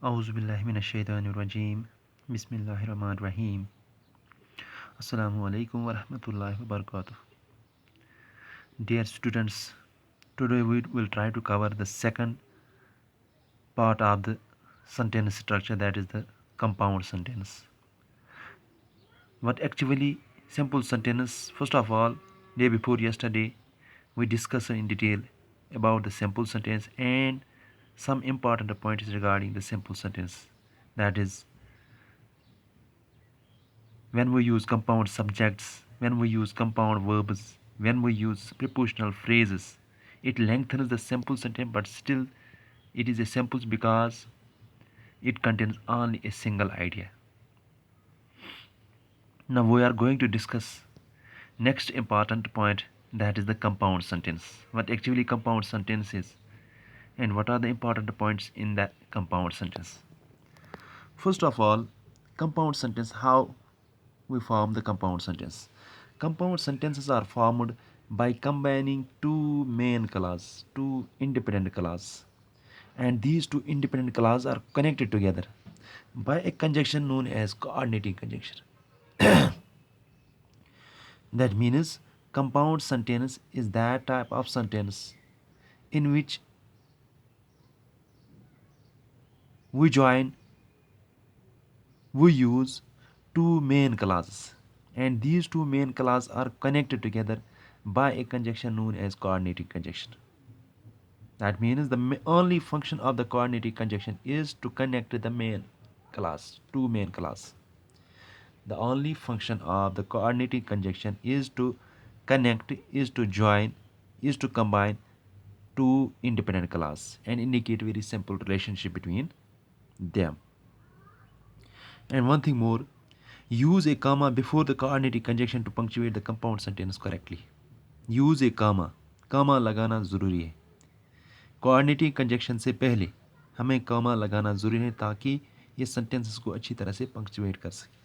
औज़ुबिल्लाहिमिनश्शैतानिर्रजीम बिस्मिल्लाहिर्रहमानिर्रहीम अस्सलामु अलैकुम वरहमतुल्लाहि वबरकातुह. Dear students, today we will try to cover the second part of the sentence structure, that is the compound sentence. What actually simple sentence? First of all, day before yesterday we discussed in detail about the simple sentence and some important points regarding the simple sentence, that is when we use compound subjects, when we use compound verbs, when we use prepositional phrases, it lengthens the simple sentence, but still it is a simple because it contains only a single idea. Now we are going to discuss next important point, that is the compound sentence. What actually compound sentence is and what are the important points in that compound sentence. First of all, compound sentence, how we form the compound sentence. Compound sentences are formed by combining two main clauses, two independent clauses, and these two independent clauses are connected together by a conjunction known as coordinating conjunction. That means compound sentence is that type of sentence in which we join, we use two main clauses, and these two main clauses are connected together by a conjunction known as coordinating conjunction. That means the only function of the coordinating conjunction is to connect the main clause, two main clause. The only function of the coordinating conjunction is to connect, is to join, is to combine two independent clauses and indicate very simple relationship between them. And one thing more, use a comma before the coordinating conjunction to punctuate the compound sentence correctly. use a comma लगाना ज़रूरी है. Coordinating conjunction से पहले हमें comma लगाना ज़रूरी है ताकि ये सेंटेंसेस को अच्छी तरह से पंक्चुएट कर सके.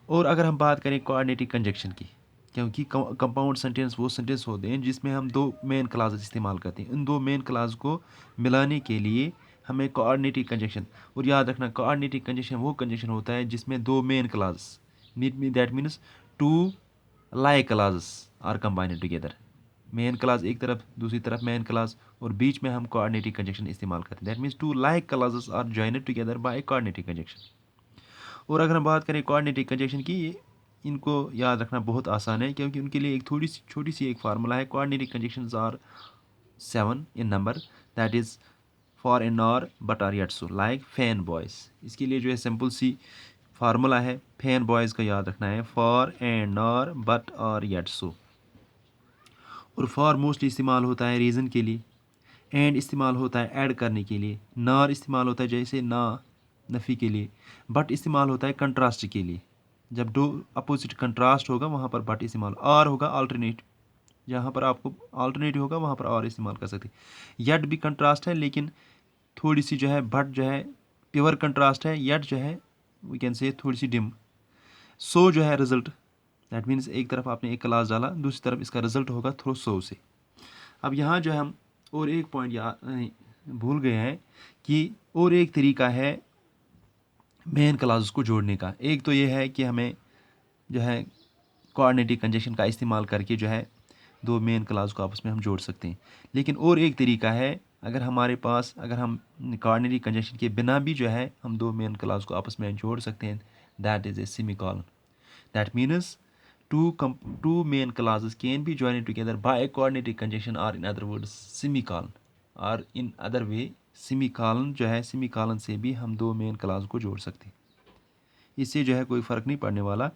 और अगर हम बात करें कोऑर्डिनेटिंग कंजक्शन की, क्योंकि कंपाउंड सेंटेंस वो सेंटेंस होते हैं जिसमें हम दो मेन क्लास इस्तेमाल करते हैं. इन दो मेन क्लास को मिलाने के लिए हमें कोऑर्डिनेटिंग कंजक्शन, और याद रखना कोऑर्डिनेटिंग कंजक्शन वो कंजक्शन होता है जिसमें दो main class, that means two like classes are combined together. Main class एक तरफ, दूसरी तरफ मेन क्लास, और बीच में हम कोऑर्डिनेटिंग कंजक्शन इस्तेमाल करते हैं. That means two like classes are joined together by coordinating conjunction. और अगर हम बात करें कोऑर्डिनेटिंग कंजक्शन की, ये इनको याद रखना बहुत आसान है क्योंकि उनके लिए एक थोड़ी सी छोटी सी एक फार्मूला है. Coordinating conjunctions are 7 in number, that is for and nor but or yet so, like fan boys. इसके लिए जो है सिंपल सी फार्मूला है, फैन बॉयज़ का याद रखना है, for and nor but or yet so. और फॉर मोस्टली इस्तेमाल होता है रीज़न के लिए, एंड इस्तेमाल होता है ऐड करने के लिए, नार इस्तेमाल होता है जैसे ना नफ़ी के लिए, बट इस्तेमाल होता है कंट्रास्ट के लिए. जब दो अपोजिट कंट्रास्ट होगा वहाँ पर बट इस्तेमाल, आर होगा अल्टरनेट, जहाँ पर आपको अल्टरनेटिव होगा वहाँ पर और इस्तेमाल कर सकते. यट भी कंट्रास्ट है लेकिन थोड़ी सी जो है, बट जो है प्योर कंट्रास्ट है, यट जो है वी कैन से थोड़ी सी डिम. सो जो है रिजल्ट, दैट मीन्स एक तरफ आपने एक क्लास डाला, दूसरी तरफ इसका रिजल्ट होगा थ्रू सो से. अब यहाँ जो है हम और एक पॉइंट याद भूल गए हैं कि और एक तरीका है मेन क्लासेस को जोड़ने का. एक तो ये है कि हमें जो है कोऑर्डिनेटिंग कंजक्शन का इस्तेमाल करके जो है दो मेन क्लास को आपस में हम जोड़ सकते हैं. लेकिन और एक तरीका है, अगर हमारे पास, अगर हम कोऑर्डिनेटिंग कंजक्शन के बिना भी जो है हम दो मेन क्लास को आपस में जोड़ सकते हैं, that is a semicolon. That means two main clauses can be joined together by a coordinating conjunction, or in other words semicolon, or in other way semicolon जो है semicolon से भी हम दो मेन क्लास को जोड़ सकते हैं. इससे जो है कोई फ़र्क नहीं पड़ने वाला,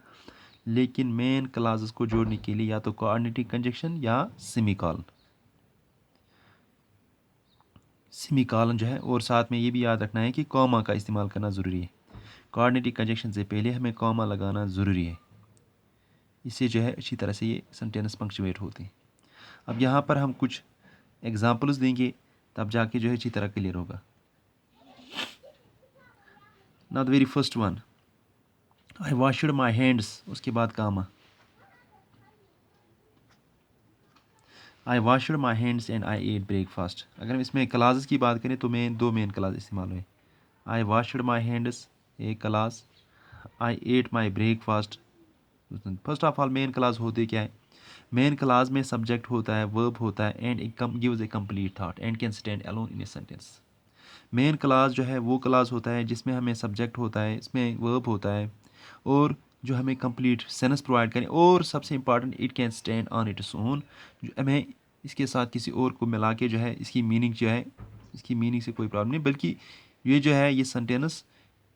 लेकिन मेन क्लासेस को जोड़ने के लिए या तो कोऑर्डिनेटिंग कंजक्शन या सेमीकोलन. सेमीकोलन जो है, और साथ में ये भी याद रखना है कि कॉमा का इस्तेमाल करना ज़रूरी है. कोऑर्डिनेटिंग कंजक्शन से पहले हमें कॉमा लगाना ज़रूरी है. इससे जो है अच्छी तरह से ये सेंटेंस पंक्चुएट होते हैं. अब यहाँ पर हम कुछ एग्जाम्पल्स देंगे, तब जाके जो है अच्छी तरह क्लियर होगा. Now the very first one, I washed my hands, उसके बाद comma, I washed my hands and I ate breakfast. अगर हम इसमें क्लासेस की बात करें तो दो मेन क्लास इस्तेमाल हुए, आई वॉशड माई हैंड्स एक class, I at my breakfast. First of all main class होते क्या है? मेन क्लास में सब्जेक्ट होता है, वर्ब होता है and it gives A complete thought and can stand alone in a sentence. Main class जो है वो क्लास होता है जिसमें हमें सब्जेक्ट होता है, इसमें वर्ब होता है और जो हमें कंप्लीट सेंस प्रोवाइड करें, और सबसे important it can stand on its own. जो हमें इसके साथ किसी और को मिला के जो है इसकी मीनिंग जो है, इसकी मीनिंग से कोई प्रॉब्लम नहीं, बल्कि ये जो है ये सेंटेंस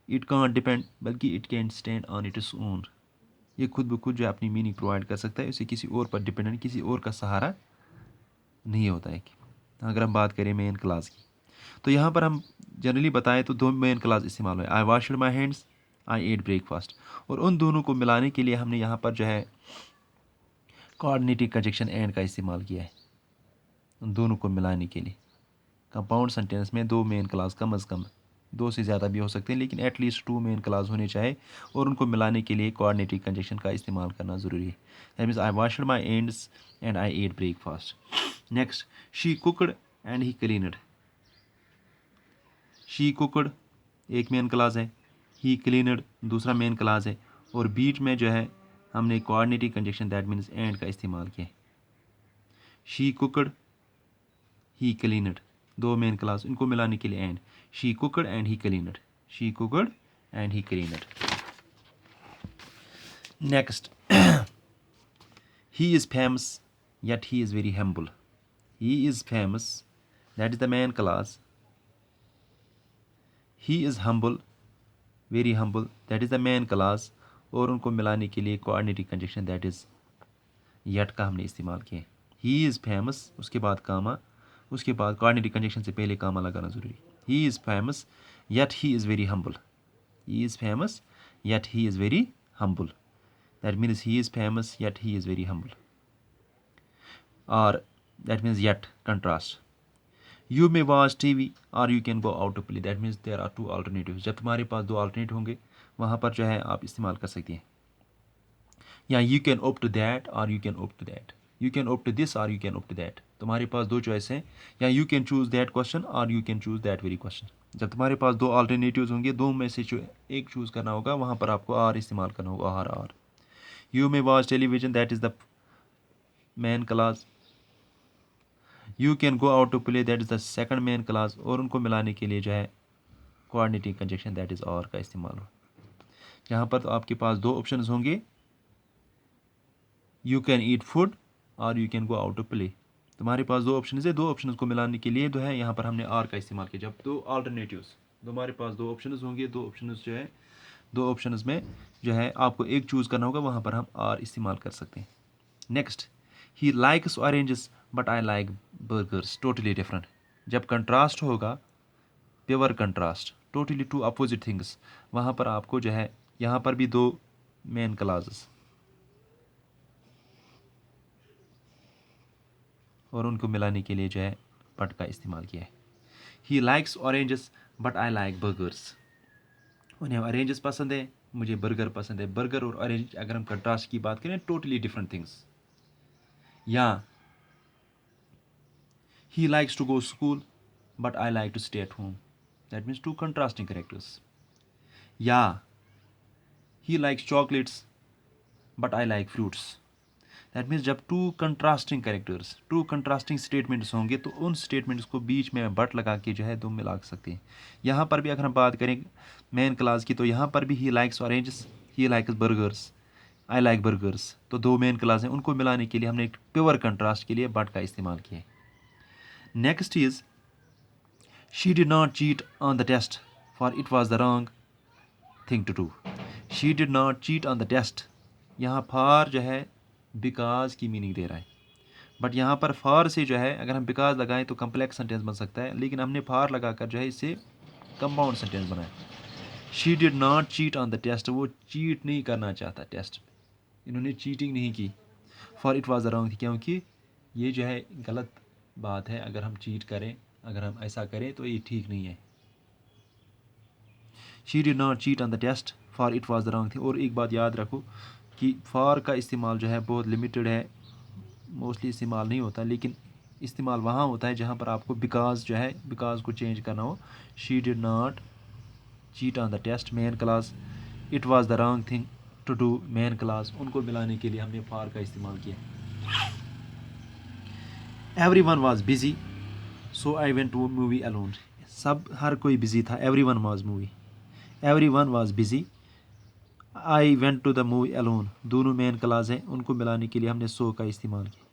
इट कांट डिपेंड, बल्कि it can stand on its own. ये खुद ब खुद जो है अपनी मीनिंग प्रोवाइड कर सकता है, उसे किसी और पर डिपेंडेंट, किसी और का सहारा नहीं होता है। अगर हम बात करें मेन क्लास की, तो यहाँ पर हम जनरली बताएं तो दो मेन क्लास इस्तेमाल हुए, I washed my hands, I ate breakfast. और उन दोनों को मिलाने के लिए हमने यहाँ पर जो है कोऑर्डिनेटिव कंजक्शन एंड का इस्तेमाल किया है। उन दोनों को मिलाने के लिए कंपाउंड सेंटेंस में दो मेन क्लास कम अज़ कम, दो से ज़्यादा भी हो सकते हैं लेकिन एटलीस्ट टू मेन क्लास होने चाहिए, और उनको मिलाने के लिए कोऑर्डिनेटिव कंजक्शन का इस्तेमाल करना ज़रूरी है। That means I washed my hands and I ate breakfast. Next, she cooked and he cleaned. She cooked एक मेन क्लास है, ही क्लीनड दूसरा मेन क्लास है, और बीच में जो है हमने coordinative conjunction that means and का इस्तेमाल किया। शी कुकड, ही क्लीनड, दो मेन क्लास, इनको मिलाने के लिए and, she cooked and he cleaned, she cooked and he cleaned. Next, he is famous yet he is very humble. He is famous, that is the main class. He is humble, very humble, that is the main class, और उनको मिलाने के लिए coordinative conjunction that is yet का हमने इस्तेमाल किया। He is famous, उसके बाद कामा, उसके बाद कोऑर्डिनेटिव कंजक्शन से पहले कामा लगाना ज़रूरी। He is famous yet he is very humble. He is famous yet he is very humble. That means he is famous yet he is very humble. Or that means yet contrast. You may watch TV or you can go out to play. That means there are two alternatives. जब तुम्हारे पास दो alternate होंगे वहाँ पर जो है आप इस्तेमाल कर सकते हैं, या you can opt to that or you can opt to that. You can opt to this or you can opt to that. तुम्हारे पास दो चॉइस हैं, या you can choose that question or you can choose that very question. जब तुम्हारे पास दो alternatives होंगे, दो में से एक चूज़ करना होगा, वहाँ पर आपको आर इस्तेमाल करना होगा, are. You may watch television, that is the main class. You can go out to play, that is the second main class, और उनको मिलाने के लिए जो है कोऑर्डिनेटिव कंजक्शन दैट इज़ और का इस्तेमाल हो। यहाँ पर तो आपके पास दो ऑप्शंस होंगे, यू कैन ईट फूड और you can go out to play. तुम्हारे पास दो ऑप्शन है, दो ऑप्शन को मिलाने के लिए जो है यहाँ पर हमने आर का इस्तेमाल किया। जब दो अल्टरनेटिव्स, तुम्हारे पास दो ऑप्शन होंगे, दो ऑप्शन जो है, दो ऑप्शन में जो है आपको एक चूज़ करना होगा, वहाँ पर हम आर इस्तेमाल कर सकते हैं। Next, he likes oranges but I like burgers, totally different. जब कंट्रास्ट होगा, pure contrast, totally two opposite things, वहाँ पर आपको जो है यहाँ पर भी दो मेन क्लासेस और उनको मिलाने के लिए जो है बट का इस्तेमाल किया है। ही likes oranges but I like burgers. उन्हें ऑरेंजेस पसंद है, मुझे बर्गर पसंद है। बर्गर और ऑरेंज अगर हम कंट्रास्ट की बात करें, टोटली डिफरेंट थिंग्स। या he likes to go school but I like to stay at home, that means two contrasting characters. या he likes chocolates but I like fruits. That means जब two contrasting characters, two contrasting statements होंगे तो उन statements को बीच में but लगा के जो है दो मिला सकते हैं। यहाँ पर भी अगर हम बात करें मेन क्लास की, तो यहाँ पर भी ही likes oranges, he likes burgers, I like burgers, तो दो मेन क्लास हैं, उनको मिलाने के लिए हमने एक प्योर कंट्रास्ट के लिए बट का इस्तेमाल किया है। Next is she did not cheat on the test for it was the wrong thing to do. She did not cheat on the test, यहाँ फॉर जो है बिकॉज की मीनिंग दे रहा है, बट यहाँ पर फॉर से जो है अगर हम बिकॉज लगाएं तो कम्प्लेक्स सेंटेंस बन सकता है, लेकिन हमने फॉर लगाकर जो है इससे कंपाउंड सेंटेंस बनाया। She did not cheat on the test, वो चीट नहीं करना चाहता टेस्ट, इन्होंने चीटिंग नहीं की। For it was the wrong, क्योंकि ये जो है गलत बात है, अगर हम चीट करें, अगर हम ऐसा करें तो ये ठीक नहीं है। She did not cheat on the test for it was the wrong thing. और एक बात याद रखो कि फॉर का इस्तेमाल जो है बहुत लिमिटेड है, मोस्टली इस्तेमाल नहीं होता, लेकिन इस्तेमाल वहाँ होता है जहाँ पर आपको बिकॉज जो है, बिकॉज को चेंज करना हो। She did not cheat on the test main clause, it was the wrong thing to do main clause, उनको मिलाने के लिए हमने फॉर का इस्तेमाल किया। Everyone was busy so I went to movie alone, सब हर कोई बिजी था, everyone was busy, I went to the movie alone, दोनों मेन क्लास हैं, उनको मिलाने के लिए हमने सो का इस्तेमाल किया।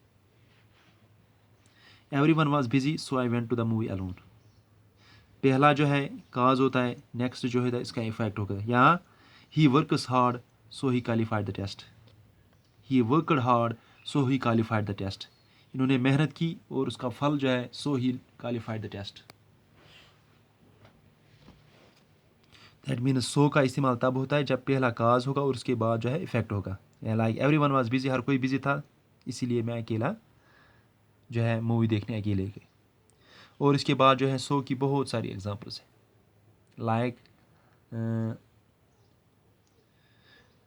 Everyone was busy so I went to the movie alone, पहला जो है काज होता है, नेक्स्ट जो है इसका इफेक्ट होगा। यहाँ he works hard so he qualified the test, he worked hard so he qualified the test, इन्होंने मेहनत की और उसका फल जो है so he qualified the test. That means so का इस्तेमाल तब होता है जब पहला काज होगा और उसके बाद जो है इफेक्ट होगा। लाइक एवरीवन वाज बिजी, हर कोई बिजी था, इसीलिए मैं अकेला जो है मूवी देखने अकेले गए। और इसके बाद जो है सो की बहुत सारी एग्जांपल्स हैं, like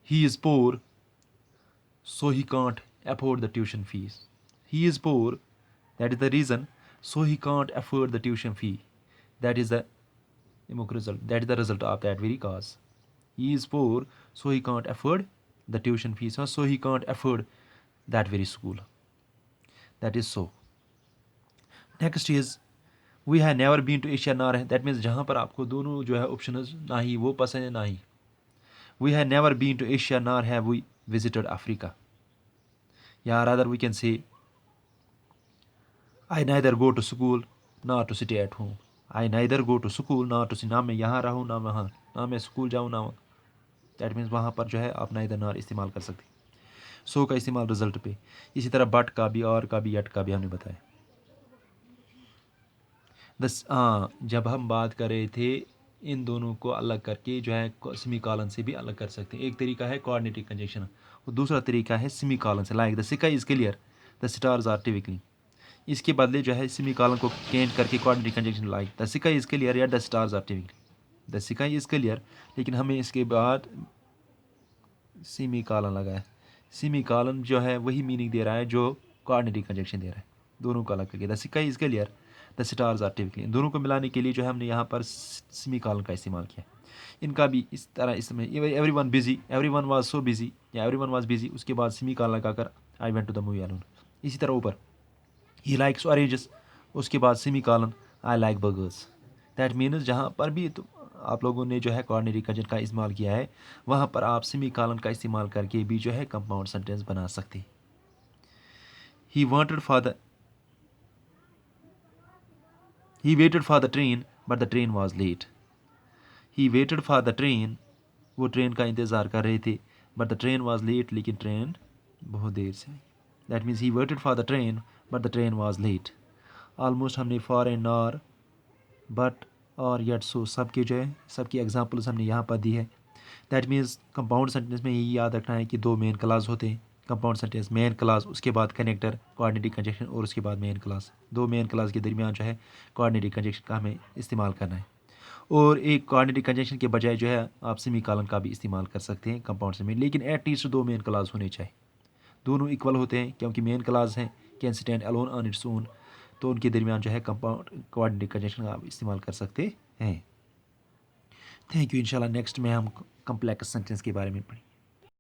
he is poor so he can't afford the tuition fees. He is poor, that is the reason, so he can't afford the tuition fee. That is the result. That is the result of that very cause. He is poor, so he can't afford the tuition fees, so he can't afford that very school. That is so. Next is we have never been to Asia nor, that means जहाँ पर आपको दोनों जो है options ना ही वो पसंद है ना ही। We have never been to Asia nor have we visited Africa. या rather we can say I neither go to school nor to sit at home. I neither go to school nor to sit, ना मैं यहाँ रहूँ ना वहाँ, ना मैं school जाऊँ ना, दैट मीन्स वहाँ पर जो है आप neither nor इस्तेमाल कर सकते। सो का इस्तेमाल रिजल्ट पे, इसी तरह बट का भी, और का भी, यट का भी हमने बताया। जब हम बात कर रहे थे इन दोनों को अलग करके जो है सेमी कॉलन से भी अलग कर सकते हैं। एक तरीका है कोऑर्डिनेटिव कंजंक्शन और दूसरा तरीका है सेमी कॉलन से, like the sky is clear, the stars are twinkling. इसके बदले जो है सेमी कॉलन को चेंज करके coordinative conjunction, like the sky is clear या the stars are twinkling. The sky is clear, लेकिन हमें इसके बाद सेमी कॉलन लगा है। सेमी कॉलन जो है वही मीनिंग दे रहा है जो कोऑर्डिनेटिव कंजंक्शन दे रहा है, दोनों को अलग करके। The sky is clear, the stars are twinkling, दोनों को मिलाने के लिए जो है हमने यहाँ पर सेमी कॉलन का इस्तेमाल किया। इनका भी इस तरह इसमें everyone busy, everyone was so busy या एवरीवन वाज बिजी, उसके बाद सेमी कॉलन लगाकर I went to the movie alone. इसी तरह ऊपर ही लाइक्स ऑरेंजेस, उसके बाद semicolon I like burgers. That means जहाँ पर भी तो आप लोगों ने जो है कोऑर्डिनेटिव कंजंक्शन का इस्तेमाल किया है वहाँ पर आप सेमी कॉलन का इस्तेमाल करके भी जो है कंपाउंड सेंटेंस बना सकते। He waited for the train but the train was late. He waited for the train, वो ट्रेन का इंतज़ार कर रहे थे, but the train was late, लेकिन ट्रेन बहुत देर से आई। That means he waited for the train but the train was late. Almost हमने for and nor, but or yet so सबके जो है सबकी एग्जांपल्स हमने यहाँ पर दी है। दैट मीन्स कंपाउंड सेंटेंस में यही याद रखना है कि दो मेन क्लास होते हैं। कंपाउंड सेंटेंस मेन क्लास, उसके बाद कनेक्टर कोऑर्डिनेटिव कंजंक्शन और उसके बाद मेन क्लास। दो मेन क्लास के दरमियान जो है कोऑर्डिनेटिव कंजंक्शन का हमें इस्तेमाल करना है। और एक कोऑर्डिनेटिव कंजंक्शन के बजाय जो है आप सेमी कॉलन का भी इस्तेमाल कर सकते हैं कंपाउंड से में, लेकिन एटलीस्ट दो मेन क्लास होने चाहिए। दोनों इक्वल होते हैं क्योंकि मेन क्लास हैं can stand alone on its own, तो उनके दरमियान जो है कंपाउंड कोऑर्डिनेटिव कंजंक्शन का आप इस्तेमाल कर सकते हैं। Thank you. इंशाल्लाह नेक्स्ट में हम कम्प्लेक्स सेंटेंस के बारे में पढ़ें।